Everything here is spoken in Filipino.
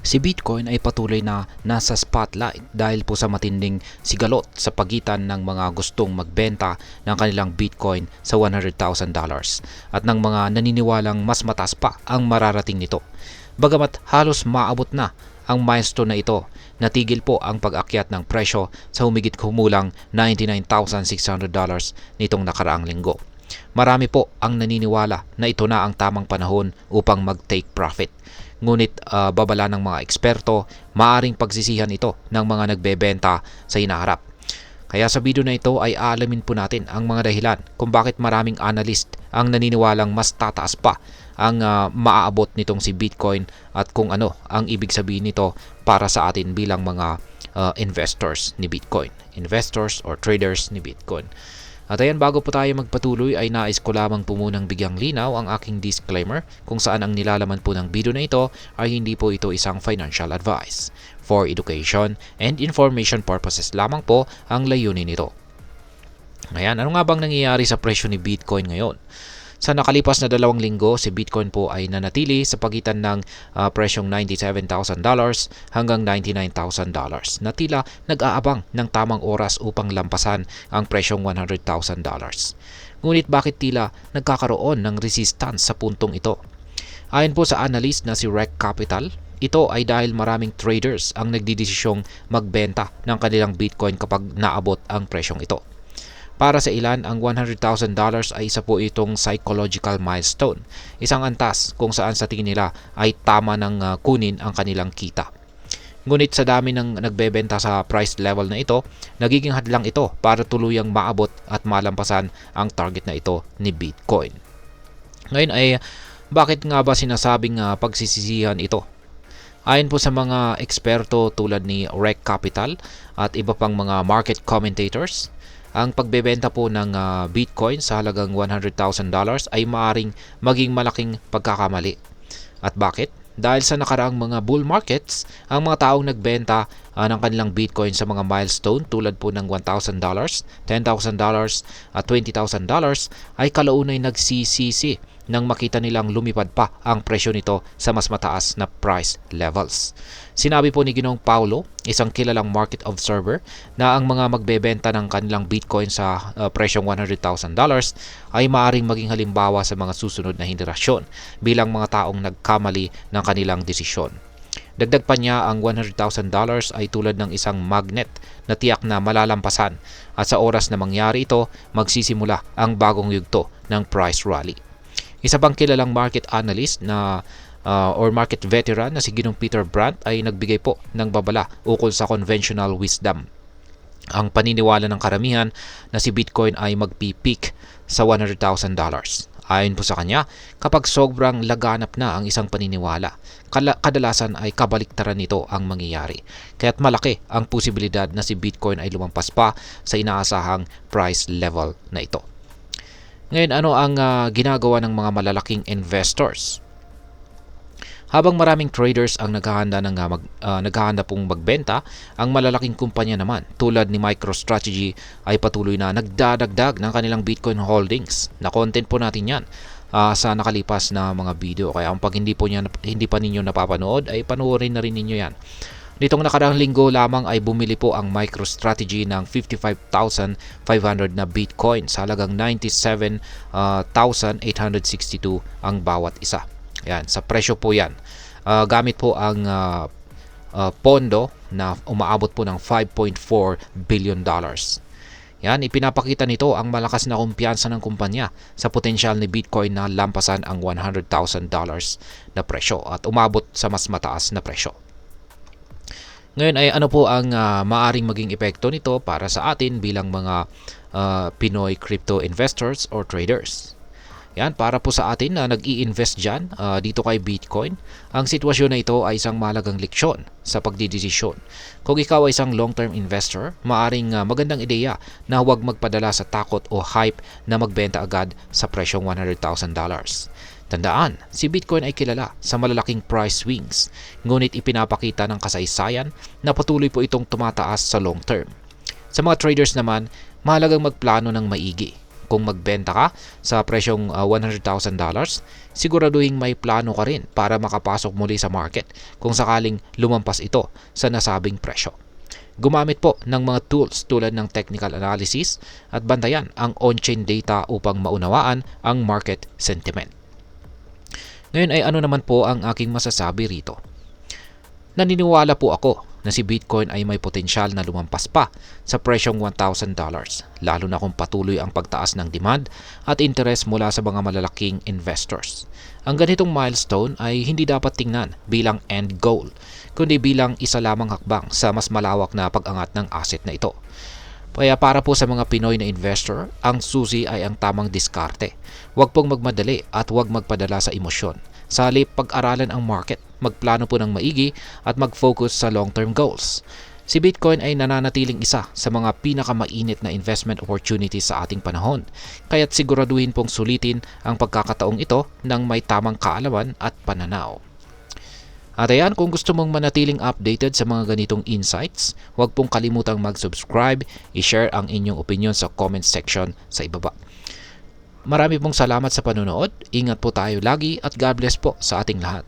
Si Bitcoin ay patuloy na nasa spotlight dahil po sa matinding sigalot sa pagitan ng mga gustong magbenta ng kanilang Bitcoin sa $100,000 at ng mga naniniwalang mas mataas pa ang mararating nito. Bagamat halos maabot na ang milestone na ito, natigil po ang pag-akyat ng presyo sa humigit kumulang $99,600 nitong nakaraang linggo. Marami po ang naniniwala na ito na ang tamang panahon upang mag-take profit. Ngunit babala ng mga eksperto, maaring pagsisihan ito ng mga nagbebenta sa hinaharap. Kaya sa video na ito ay aalamin po natin ang mga dahilan kung bakit maraming analyst ang naniniwalang mas tataas pa ang maaabot nitong si Bitcoin at kung ano ang ibig sabihin nito para sa atin bilang mga investors ni Bitcoin, investors or traders ni Bitcoin. At ayan, bago po tayo magpatuloy ay nais ko lamang po munang bigyang linaw ang aking disclaimer kung saan ang nilalaman po ng video na ito ay hindi po ito isang financial advice. For education and information purposes lamang po ang layunin nito. Ayan, ano nga bang nangyayari sa presyo ni Bitcoin ngayon? Sa nakalipas na 2 linggo, si Bitcoin po ay nanatili sa pagitan ng presyong $97,000 hanggang $99,000 na tila nag-aabang ng tamang oras upang lampasan ang presyong $100,000. Ngunit bakit tila nagkakaroon ng resistance sa puntong ito? Ayon po sa analyst na si Rec Capital, ito ay dahil maraming traders ang nagdidesisyong magbenta ng kanilang Bitcoin kapag naabot ang presyong ito. Para sa ilan, ang $100,000 ay isa po itong psychological milestone, isang antas kung saan sa tingin nila ay tama ng kunin ang kanilang kita. Ngunit sa dami ng nagbebenta sa price level na ito, nagiging hadlang ito para tuluyang maabot at malampasan ang target na ito ni Bitcoin. Ngayon ay bakit nga ba sinasabing pagsisisihan ito? Ayon po sa mga eksperto tulad ni Rec Capital at iba pang mga market commentators, ang pagbebenta po ng Bitcoin sa halagang $100,000 ay maaring maging malaking pagkakamali. At bakit? Dahil sa nakaraang mga bull markets, ang mga taong nagbenta ng kanilang Bitcoin sa mga milestone tulad po ng $1,000, $10,000 at $20,000 ay kalaunay nagsisisi nang makita nilang lumipad pa ang presyo nito sa mas mataas na price levels. Sinabi po ni Ginoong Paulo, isang kilalang market observer, na ang mga magbebenta ng kanilang Bitcoin sa presyong $100,000 ay maaaring maging halimbawa sa mga susunod na henerasyon bilang mga taong nagkamali ng kanilang desisyon. Dagdag pa niya, ang $100,000 ay tulad ng isang magnet na tiyak na malalampasan at sa oras na mangyari ito, magsisimula ang bagong yugto ng price rally. Isa pang kilalang market analyst na or market veteran na si Ginong Peter Brandt ay nagbigay po ng babala ukol sa conventional wisdom. Ang paniniwala ng karamihan na si Bitcoin ay magpipeak sa $100,000. Ayon po sa kanya, kapag sobrang laganap na ang isang paniniwala, kadalasan ay kabaliktaran nito ang mangyayari. Kaya't malaki ang posibilidad na si Bitcoin ay lumampas pa sa inaasahang price level na ito. Ngayon, ano ang ginagawa ng mga malalaking investors? Habang maraming traders ang naghahanda pong magbenta, ang malalaking kumpanya naman tulad ni MicroStrategy ay patuloy na nagdadagdag ng kanilang Bitcoin holdings. Na-content po natin yan sa nakalipas na mga video. Kaya pag hindi pa ninyo napapanood, ay panoorin na rin ninyo yan. Nitong nakaraang linggo lamang ay bumili po ang MicroStrategy ng 55,500 na Bitcoin sa halagang 97,862 ang bawat isa. Yan, sa presyo po yan. Gamit po ang pondo na umaabot po ng $5.4 billion. Yan, ipinapakita nito ang malakas na kumpiyansa ng kumpanya sa potensyal ni Bitcoin na lampasan ang $100,000 na presyo at umabot sa mas mataas na presyo. Ngayon ay ano po ang maaring maging epekto nito para sa atin bilang mga Pinoy crypto investors or traders. Yan, para po sa atin na nag-i-invest dyan dito kay Bitcoin, ang sitwasyon na ito ay isang mahalagang leksyon sa pagdidesisyon. Kung ikaw ay isang long-term investor, maaring magandang ideya na huwag magpadala sa takot o hype na magbenta agad sa presyong $100,000. Tandaan, si Bitcoin ay kilala sa malalaking price swings, ngunit ipinapakita ng kasaysayan na patuloy po itong tumataas sa long term. Sa mga traders naman, mahalagang magplano ng maigi. kung magbenta ka sa presyong $100,000, siguraduhin may plano ka rin para makapasok muli sa market kung sakaling lumampas ito sa nasabing presyo. Gumamit po ng mga tools tulad ng technical analysis at bantayan ang on-chain data upang maunawaan ang market sentiment. Ngayon ay ano naman po ang aking masasabi rito? Naniniwala po ako na si Bitcoin ay may potensyal na lumampas pa sa presyong $1,000, lalo na kung patuloy ang pagtaas ng demand at interes mula sa mga malalaking investors. Ang ganitong milestone ay hindi dapat tingnan bilang end goal, kundi bilang isa lamang hakbang sa mas malawak na pag-angat ng asset na ito. Kaya para po sa mga Pinoy na investor, ang susi ay ang tamang diskarte. Huwag pong magmadali at huwag magpadala sa emosyon. Sa halip pag-aralan ang market, magplano po ng maigi at mag-focus sa long-term goals. Si Bitcoin ay nananatiling isa sa mga pinakamainit na investment opportunities sa ating panahon. Kaya't siguraduhin pong sulitin ang pagkakataong ito ng may tamang kaalaman at pananaw. At ayan, kung gusto mong manatiling updated sa mga ganitong insights, huwag pong kalimutang mag-subscribe, i-share ang inyong opinion sa comment section sa ibaba. Marami pong salamat sa panonood, ingat po tayo lagi at God bless po sa ating lahat.